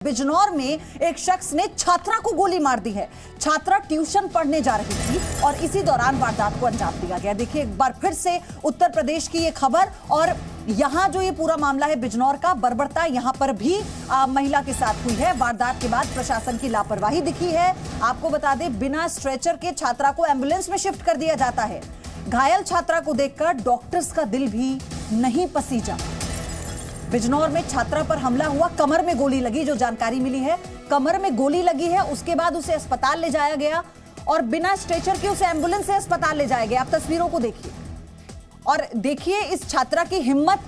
बिजनौर में एक शख्स ने छात्रा को गोली मार दी है। छात्रा ट्यूशन पढ़ने जा रही थी और इसी दौरान वारदात को अंजाम दिया गया। देखिए एक बार फिर से उत्तर प्रदेश की ये खबर, और यहां जो ये पूरा मामला है बिजनौर का, बर्बरता यहां पर भी महिला के साथ हुई है। वारदात के बाद प्रशासन की लापरवाही दिखी है। आपको बता दें, बिना स्ट्रेचर के छात्रा को एम्बुलेंस में शिफ्ट कर दिया जाता है। घायल छात्रा को देखकर डॉक्टर्स का दिल भी नहीं पसीजा। बिजनौर में छात्रा पर हमला हुआ, कमर में गोली लगी, जो जानकारी मिली है कमर में गोली लगी है। उसके बाद उसे अस्पताल ले जाया गया और बिना स्ट्रेचर के उसे एम्बुलेंस से अस्पताल ले जाया गया। आप तस्वीरों को देखिए और देखिए इस छात्रा की हिम्मत,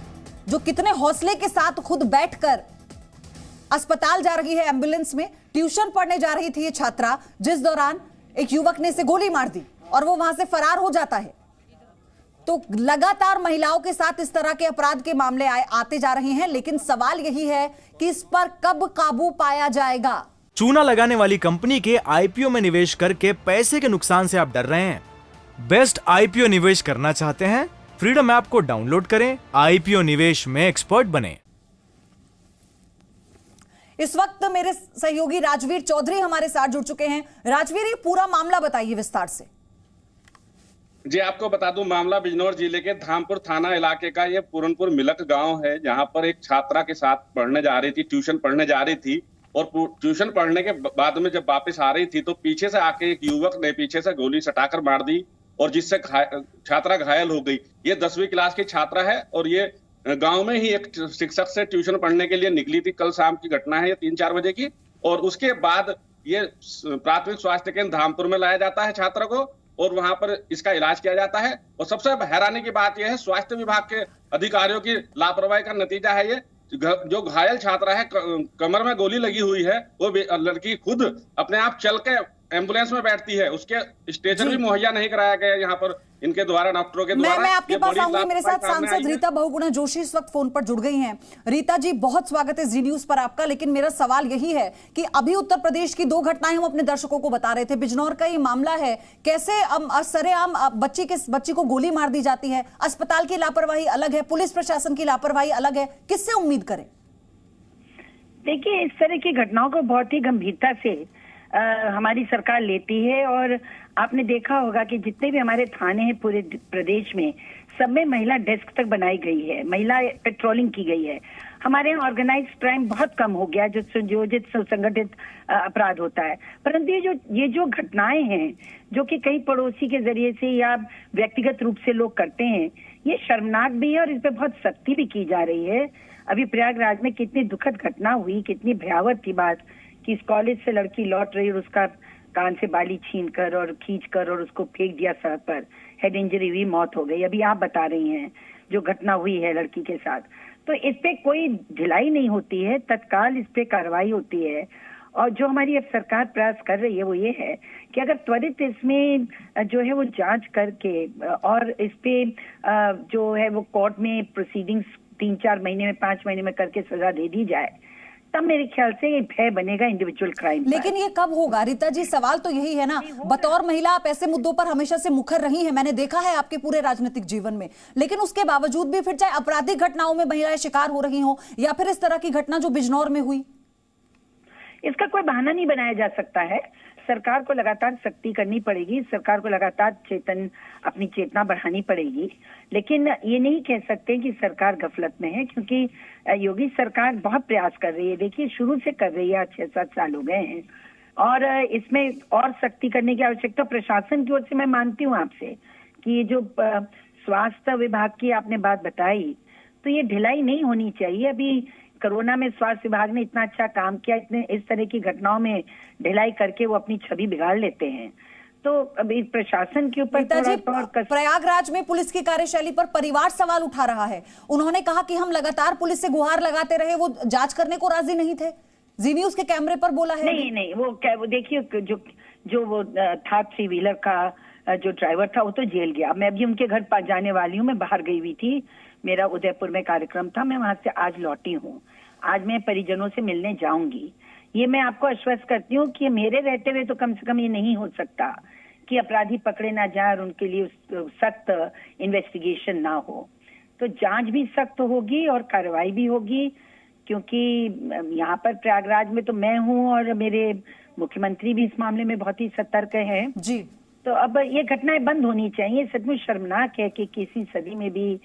जो कितने हौसले के साथ खुद बैठकर अस्पताल जा रही है एम्बुलेंस में। ट्यूशन पढ़ने जा रही थी ये छात्रा, जिस दौरान एक युवक ने इसे गोली मार दी और वो वहां से फरार हो जाता है। तो लगातार महिलाओं के साथ इस तरह के अपराध के मामले आते जा रहे हैं, लेकिन सवाल यही है कि इस पर कब काबू पाया जाएगा। चूना लगाने वाली कंपनी के आईपीओ में निवेश करके पैसे के नुकसान से आप डर रहे हैं? बेस्ट आईपीओ निवेश करना चाहते हैं? फ्रीडम ऐप को डाउनलोड करें, आईपीओ निवेश में एक्सपर्ट बने। इस वक्त मेरे सहयोगी राजवीर चौधरी हमारे साथ जुड़ चुके हैं। राजवीर, ये पूरा मामला बताइए विस्तार से। जी, आपको बता दूं, मामला बिजनौर जिले के धामपुर थाना इलाके का ये पूरनपुर मिलक गांव है, जहां पर एक छात्रा के साथ पढ़ने जा रही थी, ट्यूशन पढ़ने जा रही थी। और ट्यूशन पढ़ने के बाद में जब वापस आ रही थी तो पीछे से आके एक युवक ने पीछे से गोली सटाकर मार दी और जिससे छात्रा घायल हो गई। ये 10वीं क्लास की छात्रा है और ये गाँव में ही एक शिक्षक से ट्यूशन पढ़ने के लिए निकली थी। कल शाम की घटना है, 3-4 बजे की। और उसके बाद ये प्राथमिक स्वास्थ्य केंद्र धामपुर में लाया जाता है छात्रा को और वहां पर इसका इलाज किया जाता है। और सबसे हैरानी की बात यह है, स्वास्थ्य विभाग के अधिकारियों की लापरवाही का नतीजा है ये। जो घायल छात्रा है, कमर में गोली लगी हुई है, वो लड़की खुद अपने आप चल के एम्बुलेंस में बैठती है। उसके स्ट्रेचर भी मुहैया नहीं कराया गया यहाँ पर इनके द्वारा, डॉक्टरों के द्वारा। मैं आपके पास आऊंगी। मेरे साथ सांसद रीता बहुगुणा जोशी इस वक्त फोन पर जुड़ गई हैं। रीता जी, बहुत स्वागत है जी न्यूज पर आपका। लेकिन मेरा सवाल यही है कि अभी उत्तर प्रदेश की 2 घटनाएं हम अपने दर्शकों को बता रहे थे। बिजनौर का ये मामला है, कैसे सरेआम बच्ची को गोली मार दी जाती है। अस्पताल की लापरवाही अलग है, पुलिस प्रशासन की लापरवाही अलग है। किससे उम्मीद करें? देखिए, इस तरह की घटनाओं को बहुत ही गंभीरता से हमारी सरकार लेती है। और आपने देखा होगा कि जितने भी हमारे थाने हैं पूरे प्रदेश में, सब में महिला डेस्क तक बनाई गई है, महिला पेट्रोलिंग की गई है। हमारे यहाँ ऑर्गेनाइज्ड क्राइम बहुत कम हो गया, जो सुयोजित सुसंगठित अपराध होता है। परंतु ये जो घटनाएं हैं, जो कि कई पड़ोसी के जरिए से या व्यक्तिगत रूप से लोग करते हैं, ये शर्मनाक भी है और इस पे बहुत सख्ती भी की जा रही है। अभी प्रयागराज में कितनी दुखद घटना हुई, कितनी भयावह थी बात कि इस कॉलेज से लड़की लौट रही और उसका कान से बाली छीनकर और खींचकर और उसको फेंक दिया सड़क पर, हेड इंजरी हुई, मौत हो गई। अभी आप बता रही हैं जो घटना हुई है लड़की के साथ। तो इस पे कोई ढिलाई नहीं होती है, तत्काल इस पे कार्रवाई होती है। और जो हमारी अब सरकार प्रयास कर रही है वो ये है कि अगर त्वरित इसमें जो है वो जांच करके और इस पे जो है वो कोर्ट में प्रोसीडिंग्स 3-4 महीने में, 5 महीने में करके सजा दे दी जाए, तब मेरे ख्याल से ये भय बनेगा इंडिविजुअल क्राइम। लेकिन ये कब होगा रीता जी? सवाल तो यही है ना। बतौर महिला आप ऐसे मुद्दों पर हमेशा से मुखर रही हैं, मैंने देखा है आपके पूरे राजनीतिक जीवन में। लेकिन उसके बावजूद भी फिर चाहे आपराधिक घटनाओं में महिलाएं शिकार हो रही हों या फिर इस तरह की घटना जो बिजनौर में हुई, इसका कोई बहाना नहीं बनाया जा सकता है। सरकार को लगातार सख्ती करनी पड़ेगी, सरकार को लगातार अपनी चेतना बढ़ानी पड़ेगी। लेकिन ये नहीं कह सकते कि सरकार गफलत में है, क्योंकि योगी सरकार बहुत प्रयास कर रही है। देखिए, शुरू से कर रही है, 6-7 साल हो गए हैं। और इसमें और सख्ती करने की आवश्यकता प्रशासन की ओर से मैं मानती हूँ आपसे कि ये जो स्वास्थ्य विभाग की आपने बात बताई, तो ये ढिलाई नहीं होनी चाहिए। अभी कोरोना में स्वास्थ्य विभाग ने इतना अच्छा काम किया, इतने इस तरह की घटनाओं में ढिलाई करके वो अपनी छवि बिगाड़ लेते हैं। तो अभी प्रशासन के ऊपर प्रयागराज में पुलिस की कार्यशैली पर परिवार सवाल उठा रहा है। उन्होंने कहा कि हम लगातार पुलिस से गुहार लगाते रहे, वो जांच करने को राजी नहीं थे। जी न्यूज के कैमरे पर बोला है। नहीं, वो देखिए, जो वो था 3 व्हीलर का जो ड्राइवर था, वो तो जेल गया। मैं अभी उनके घर जाने वाली हूँ, मैं बाहर गई हुई थी, मेरा उदयपुर में कार्यक्रम था, मैं वहां से आज लौटी हूँ। आज मैं परिजनों से मिलने जाऊंगी। ये मैं आपको आश्वस्त करती हूँ कि मेरे रहते हुए तो कम से कम ये नहीं हो सकता कि अपराधी पकड़े ना जाए और उनके लिए सख्त इन्वेस्टिगेशन ना हो। तो जांच भी सख्त होगी और कार्रवाई भी होगी, क्योंकि यहाँ पर प्रयागराज में तो मैं हूँ और मेरे मुख्यमंत्री भी इस मामले में बहुत ही सतर्क हैं। जी, तो अब ये घटनाएं बंद होनी चाहिए। सचमुच शर्मनाक है कि किसी सदी में भी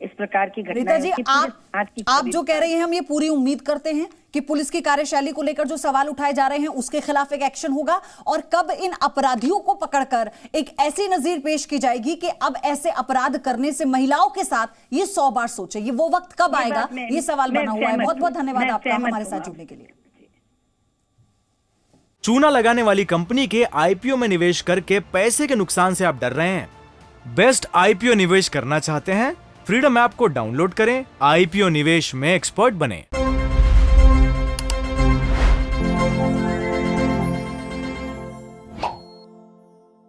इस प्रकार की रीता घटनाएं जी, होती हैं। पूरे समाज की आप छवि जो कह रही हैं, हम ये पूरी उम्मीद करते हैं कि पुलिस की कार्यशैली को लेकर जो सवाल उठाए जा रहे हैं उसके खिलाफ एक एक्शन होगा, और कब इन अपराधियों को पकड़कर एक ऐसी नजीर पेश की जाएगी कि अब ऐसे अपराध करने से महिलाओं के साथ ये 100 बार सोचे। ये वो वक्त कब ये आएगा, बात मैं- ये सवाल मैं बना हुआ है। सहमत बहुत बहुत हूं। धन्यवाद मैं आपका सहमत हमारे हूं साथ आप। जुड़ने के लिए। चूना लगाने वाली कंपनी के आईपीओ में निवेश करके पैसे के नुकसान से आप डर रहे हैं? बेस्ट आईपीओ निवेश करना चाहते हैं? फ्रीडम ऐप को डाउनलोड करें, आईपीओ निवेश में एक्सपर्ट बने।